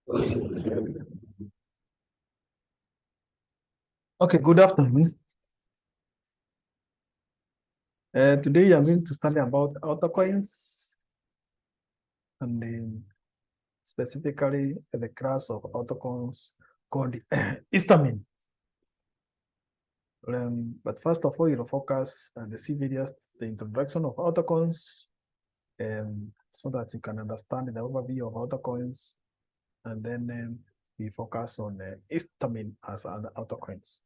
Okay, good afternoon. Today I'm going to study about autocoins and specifically the class of autocoins called histamine. But first of all, you'll focus on the videos, the introduction of autocoins, so that you can understand the overview of autocoins, and then we focus on histamine as an autocoins.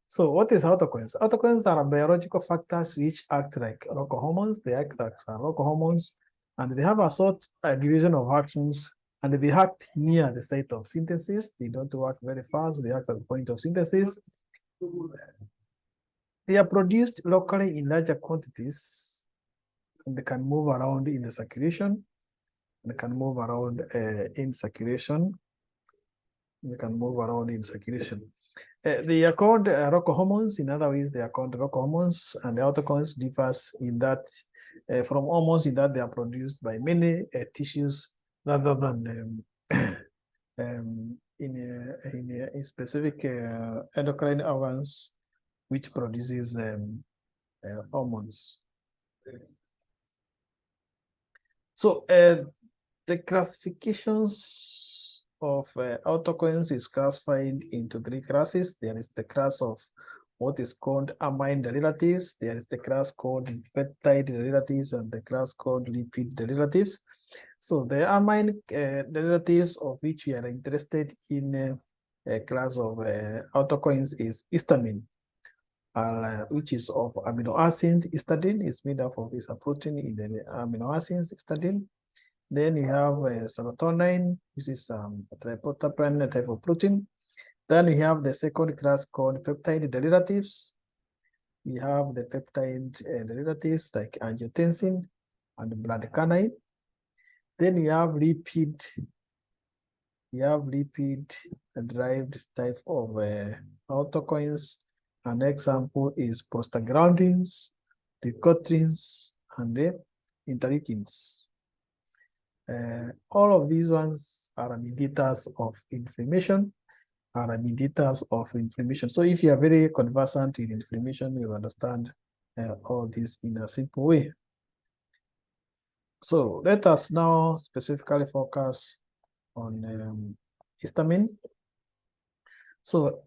So what is autocoins? Autocoins are biological factors which act like local hormones. They act as local hormones, and they have a sort of division of actions, and they act near the site of synthesis. They don't work very fast. They act at the point of synthesis. They are produced locally in larger quantities, and they can move around in the circulation. They can move around in circulation. They can move around in circulation. They are called local hormones. In other ways, they are called local hormones, and the autocoins differs in that from hormones in that they are produced by many tissues rather than in specific endocrine organs which produces hormones. So the classifications of autocoins is classified into three classes. There is the class of what is called amine derivatives. There is the class called peptide derivatives and the class called lipid derivatives. So the amine derivatives of which we are interested in a class of autocoins is histamine, which is of amino acid. Histidine is made up of a protein in the amino acids histidine. Then you have serotonin, which is a tryptophan type of protein. Then we have the second class called peptide derivatives. We have the peptide derivatives like angiotensin and bradykinin. Then we have lipid derived type of autocoins. An example is prostaglandins, leukotrienes, and the interleukins. All of these ones are mediators of inflammation. So if you are very conversant with inflammation, you understand all this in a simple way. So let us now specifically focus on histamine. So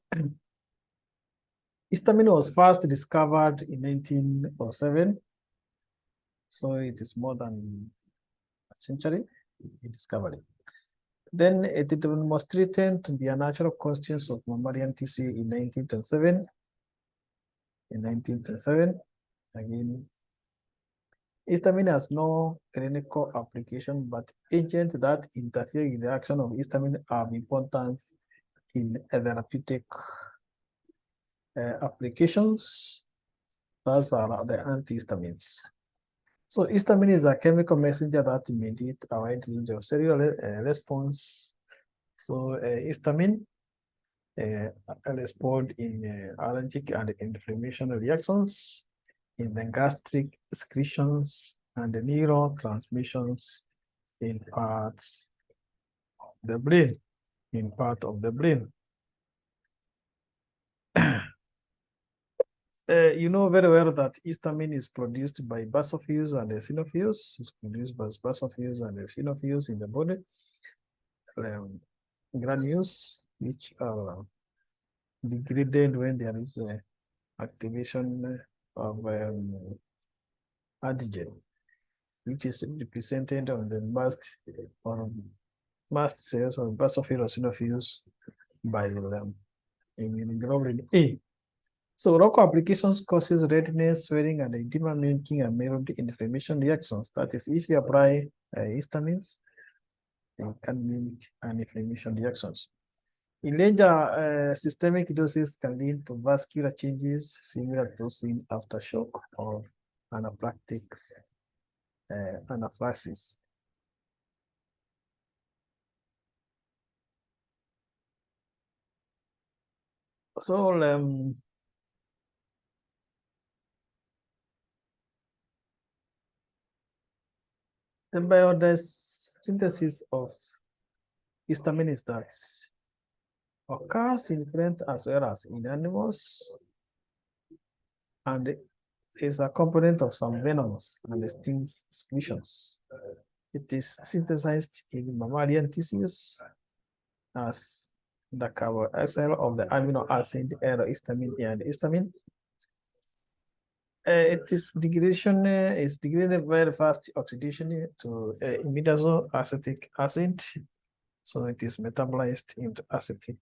histamine was first discovered in 1907. So it is more than a century in discovery. Then it demonstrated to be a natural constituent of mammalian tissue in 1927. Again, histamine has no clinical application, but agents that interfere with the action of histamine have importance in therapeutic applications. Those are the antihistamines. So histamine is a chemical messenger that mediates a wide range of cellular response. So histamine respond in allergic and inflammation reactions, in the gastric excretions, and the neurotransmissions in parts of the brain. You know very well that histamine is produced by basophils and eosinophils. It's produced by basophils and eosinophils in the body. Granules, which are degraded when there is activation of antigen, which is represented on the mast cells or basophil eosinophils by immunoglobulin A. So local applications causes redness, swelling, and edema, mimicking and mirrored inflammation reactions. That is, if you apply histamines, it can mimic an inflammation reactions. In larger systemic doses can lead to vascular changes similar to those seen after shock or anaphylactic anaphylaxis. So the biosynthesis of histamine is that occurs in plants as well as in animals, and is a component of some venoms and distinct secretions. It is synthesized in mammalian tissues as the carboxyl of the amino acid L-histamine and histamine. It is degradation is degraded very fast oxidation to imidazole acetic acid, so it is metabolized into acetic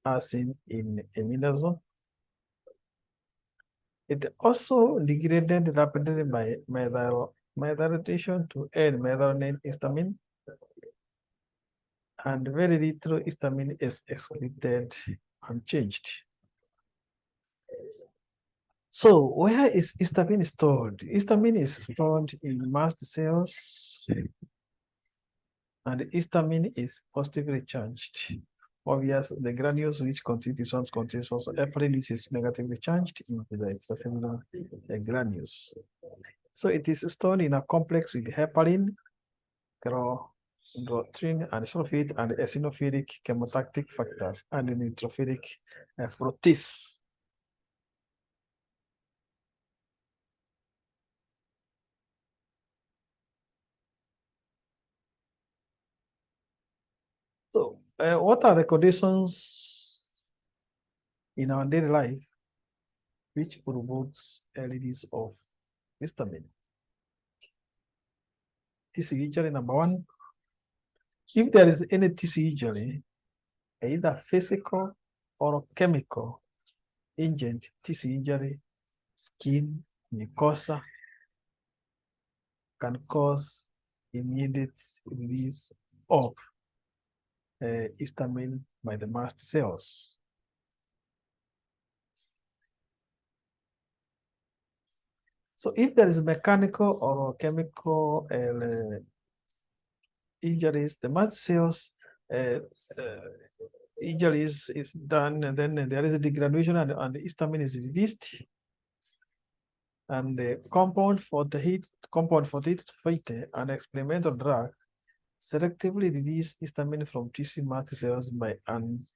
acid in imidazole. It also degraded rapidly by methylation to N-methionine histamine, and very little histamine is excreted unchanged. So where is histamine stored? Histamine is stored in mast cells, and histamine is positively charged. Obvious, the granules which contain this one contains also heparin, which is negatively charged into the extracellular granules. So it is stored in a complex with heparin, glutrin, and sulfate, and eosinophilic chemotactic factors, and neutrophilic protease. So, what are the conditions in our daily life which provokes a release of histamine? Tissue injury, number one. If there is any tissue injury, either physical or chemical agent, tissue injury, skin, mucosa, can cause immediate release of histamine by the mast cells. So if there is mechanical or chemical injuries, the mast cells injuries is done, and then there is a degradation, and the histamine is released. And the compound for the heat an experimental drug selectively release histamine from tissue mast cells by an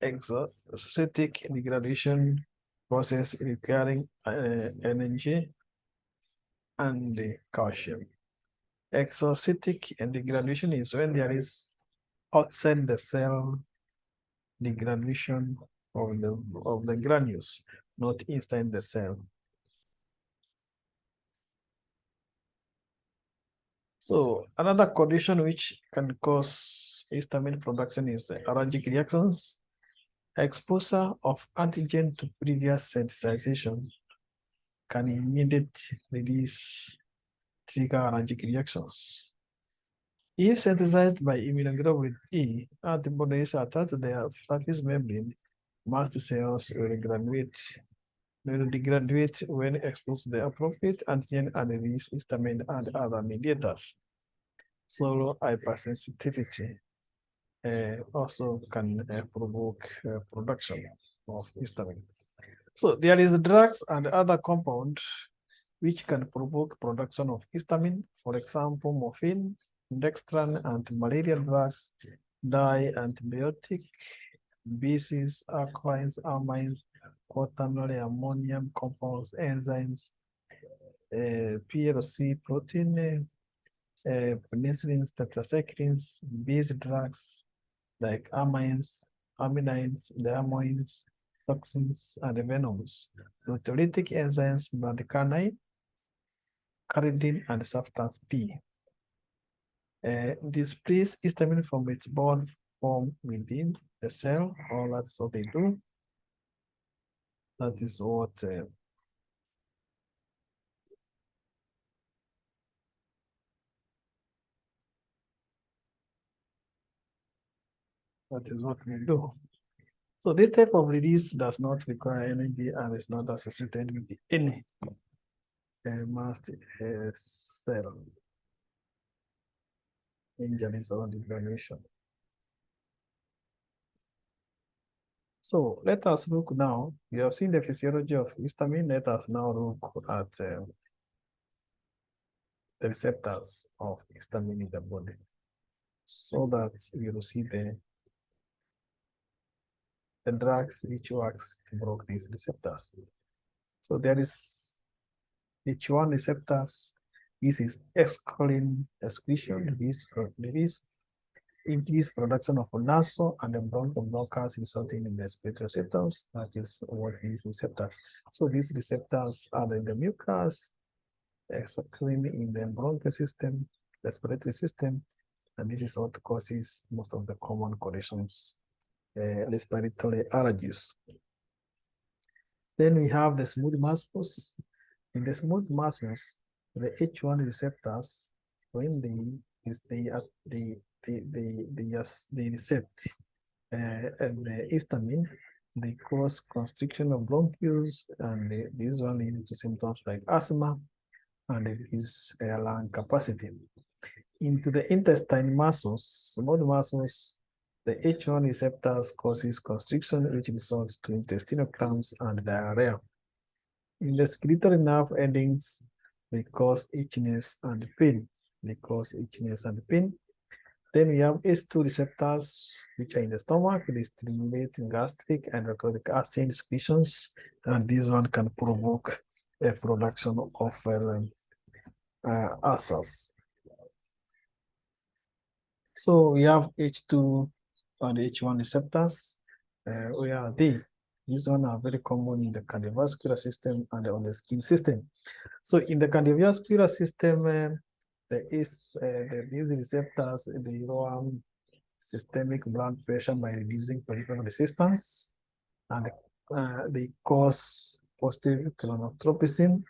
exocytic degradation process requiring energy and calcium. Exocytic degradation is when there is outside the cell degradation of the granules, not inside the cell. So another condition which can cause histamine production is allergic reactions. Exposure of antigen to previous sensitization can immediately release trigger allergic reactions. If sensitized by immunoglobulin E, antibodies attached to their surface membrane, mast cells will degraduate when exposed to the appropriate antigen and release histamine and other mediators. So hypersensitivity also can provoke production of histamine. So there is drugs and other compounds which can provoke production of histamine. For example, morphine, dextran, anti-malarial drugs, dye, antibiotic, bases, alkalines, amines, quaternary ammonium compounds, enzymes, PLC protein, penicillins, tetracyclines, base drugs like amines, aminides, diamines, toxins, and venoms, proteolytic enzymes, bradykinin, caridin, and substance P. Displace histamine from its bond form within the cell, or that's what they do. That is what we do. So this type of release does not require energy and is not associated with any mast cell injuries or degradation. So let us look now. We have seen the physiology of histamine. Let us now look at the receptors of histamine in the body. so that you will see the drugs which works to block these receptors. So there is H1 receptors. This is escholine excretion. This increased production of nasal and bronchial blockers resulting in the respiratory receptors. That is what these receptors. So these receptors are in the mucus, escholine in the bronchial system, respiratory system, and this is what causes most of the common conditions, respiratory allergies. Then we have the smooth muscles. In the smooth muscles, the H1 receptors, when they recept the histamine, they cause constriction of bronchioles, and this one leads to symptoms like asthma and reduce lung capacity. Into the intestine muscles, smooth muscles, the H1 receptors causes constriction, which results to intestinal cramps and diarrhea. In the skeletal nerve endings, they cause itchiness and pain. Then we have H2 receptors, which are in the stomach. They stimulate gastric and hydrochloric acid secretions, and this one can provoke a production of ulcers. So we have H2 and H1 receptors. Where are they? These ones are very common in the cardiovascular system and on the skin system. So in the cardiovascular system, these receptors, they lower systemic blood pressure by reducing peripheral resistance, and they cause positive chronotropism.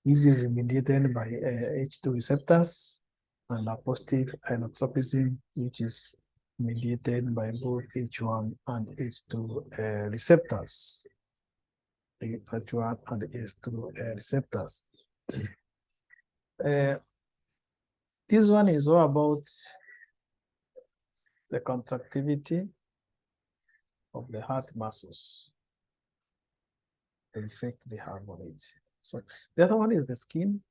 This is mediated by H2 receptors, and a positive inotropism, which is mediated by both H1 and H2 receptors. The H1 and H2 receptors. This one is all about the contractility of the heart muscles, the effect they have on it. So the other one is the skin.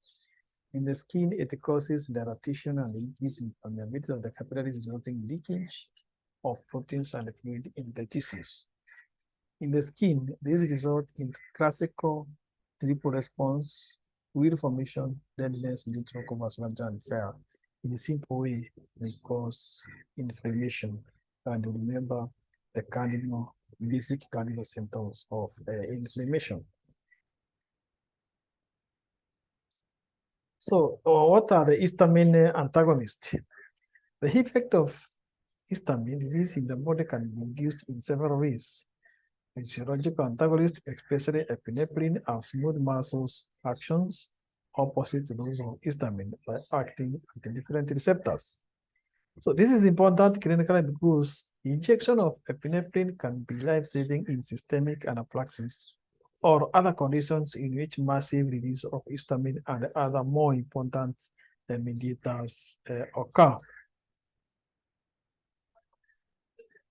In the skin, it causes dilatation and increase in permeability of the capillaries, resulting in leakage of proteins and fluid in the tissues. In the skin, this results in classical triple response, wheal formation, redness, neutral, vascular, and fire. In a simple way, they cause inflammation. And remember the basic cardinal symptoms of inflammation. So, what are the histamine antagonists? The effect of histamine release in the body can be induced in several ways. Physiological antagonists, especially epinephrine, have smooth muscles actions opposite to those of histamine by acting on different receptors. So this is important clinically because injection of epinephrine can be life-saving in systemic anaphylaxis or other conditions in which massive release of histamine and other more important mediators occur.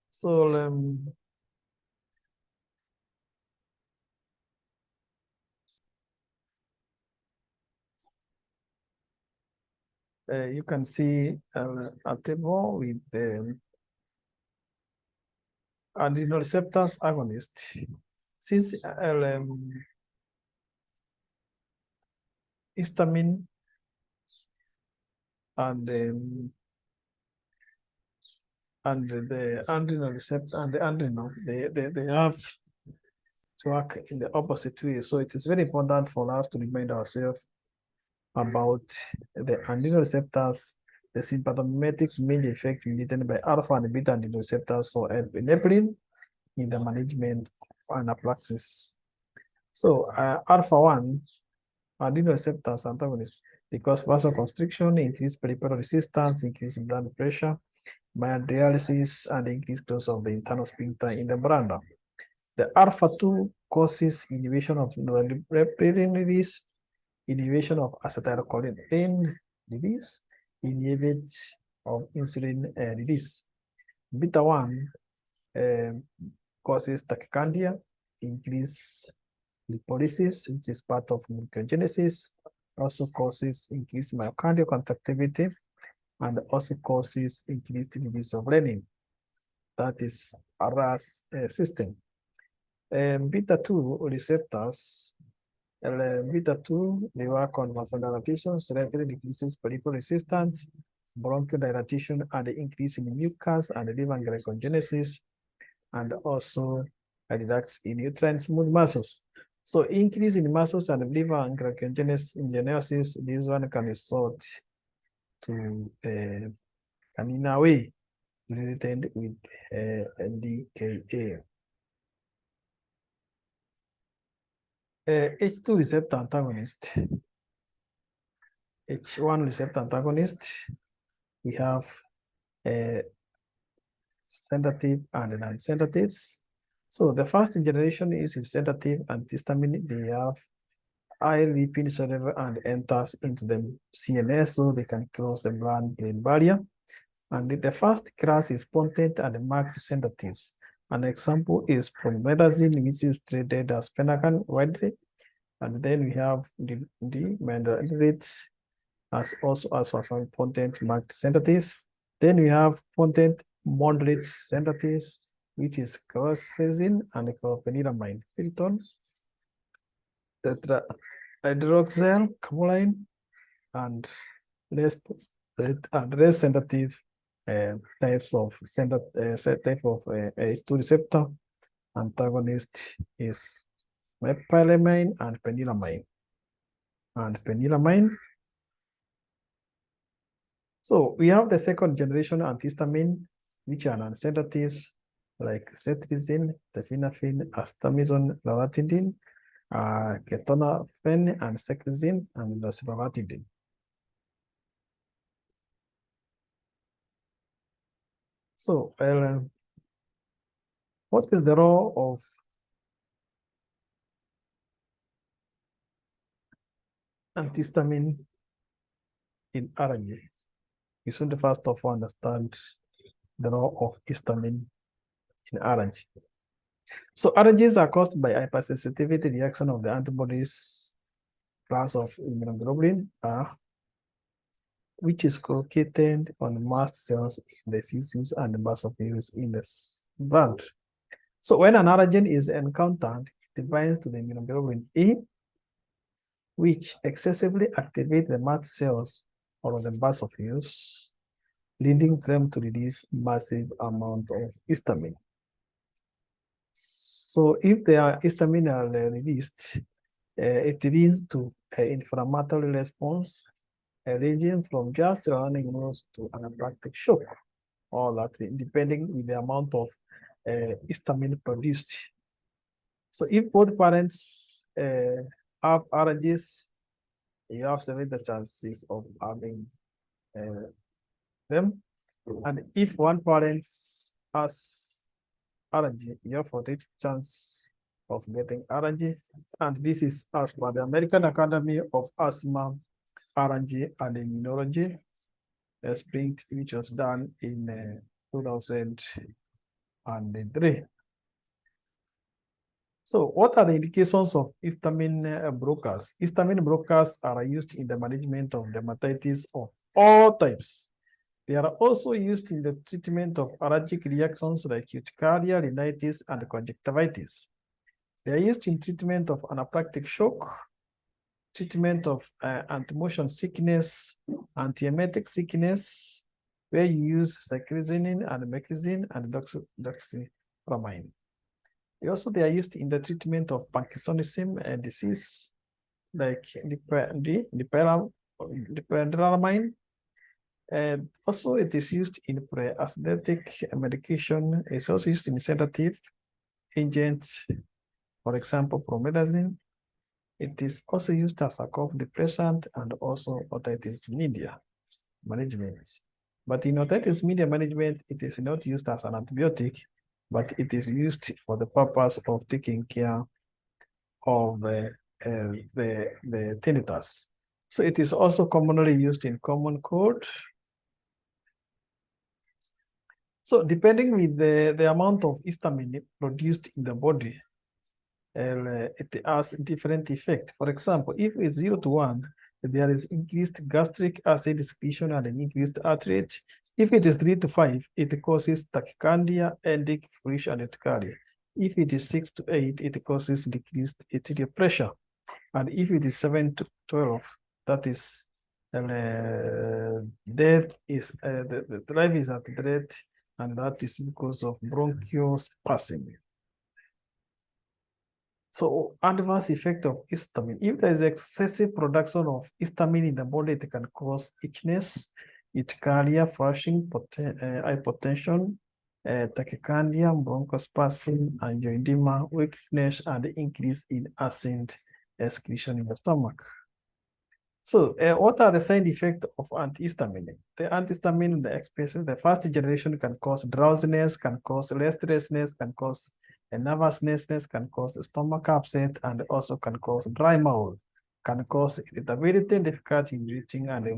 So you can see a table with the adrenoreceptors agonist. Since histamine and the adrenoreceptor and the adrenal, they have to work in the opposite way. So it is very important for us to remind ourselves about the adrenoreceptors, the sympathomimetics major effect mediated by alpha and beta adrenoreceptors for epinephrine in the management of anaphylaxis. So alpha-1 adrenoreceptors antagonists, they cause vasoconstriction, increase peripheral resistance, increase blood pressure, dialysis, and increased growth of the internal sphincter in the bladder. The alpha-2 causes inhibition of norepinephrine release, inhibition of acetylcholine release, inhibits of insulin release. Beta-1 causes tachycardia, increase lipolysis, which is part of glucogenesis, also causes increased myocardial contractility, and also causes increased release of renin. That is a RAS system. Beta-2 receptors, beta-2, they work on vasodilatation, slightly decreases peripheral resistance, bronchodilatation, and increase in mucus and liver glycogenesis, and also reduction in nutrient smooth muscles. So increase in muscles and liver and glycogenesis, this one can result to an inner way related with NDKA. H2 receptor antagonist, H1 receptor antagonist, we have sedative and non-sedatives. So the first generation is sedative antihistamine. They have high lipid soluble and enters into the CNS, so they can cross the blood-brain barrier. And the first class is potent and marked sedatives. An example is promethazine, which is traded as Penacan widely. And then we have the Mediated as also as some potent marked sedatives. Then we have potent moderate sedatives, which is chlorhexidine and chlorpheniramine, Piriton, tetrahydroxyl, camoline, and less sedative types of type of H2 receptor antagonist is methylphenidramine and pheniramine. So we have the second generation antihistamine, which are non-sedatives like cetirizine, tefenafine, astamizone, loratadine, ketonafen, and secrizine, and loratadine. So, what is the role of antihistamine in allergy? We should first of all understand the role of histamine in allergy. So allergies are caused by hypersensitivity reaction of the antibodies class of immunoglobulin, which is located on mast cells in the tissues and basophils in the blood. So when an allergen is encountered, it binds to the immunoglobulin E, which excessively activates the mast cells or the basophils, leading them to release massive amount of histamine. So if the histamine are released, it leads to an inflammatory response, ranging from just running nose to anaphylactic shock, all that depending with the amount of histamine produced. So if both parents have allergies, you have 70 chances of having them. And if one parent has allergy, you have 40 chance of getting allergy. And this is as per the American Academy of Asthma, Allergy and Immunology, sprint, which was done in 2003. So what are the indications of histamine blockers? Histamine blockers are used in the management of dermatitis of all types. They are also used in the treatment of allergic reactions like urticaria, rhinitis, and conjunctivitis. They are used in treatment of anaphylactic shock, treatment of anti-motion sickness, antiemetic sickness, where you use cyclizine and meclizine and doxycycline. Also, they are used in the treatment of Parkinsonism disease, like diphenhydramine. And also, it is used in pre-anesthetic medication. It's also used in sedative agents, for example, promethazine. It is also used as a cough depressant and also otitis media management. But in otitis media management, it is not used as an antibiotic, but it is used for the purpose of taking care of the tinnitus. So it is also commonly used in common cold. So depending with the amount of histamine produced in the body, it has different effect. For example, if it's 0 to 1, there is increased gastric acid secretion and an increased heart rate. If it is 3 to 5, it causes tachycardia, headache, flush, and urticaria. If it is 6 to 8, it causes decreased arterial pressure. And if it is 7 to 12, that is death is the drive is at death, and that is because of bronchial spasm. So adverse effect of histamine. If there is excessive production of histamine in the body, it can cause itchiness, urticaria, flushing, hypotension, tachycardia, bronchospasm, angioedema, weakness, and increase in acid excretion in the stomach. So, what are the side effects of antihistamine? The antihistamine, the first generation can cause drowsiness, can cause restlessness, can cause nervousness, can cause stomach upset, and also can cause dry mouth, can cause irritability, difficulty in breathing, and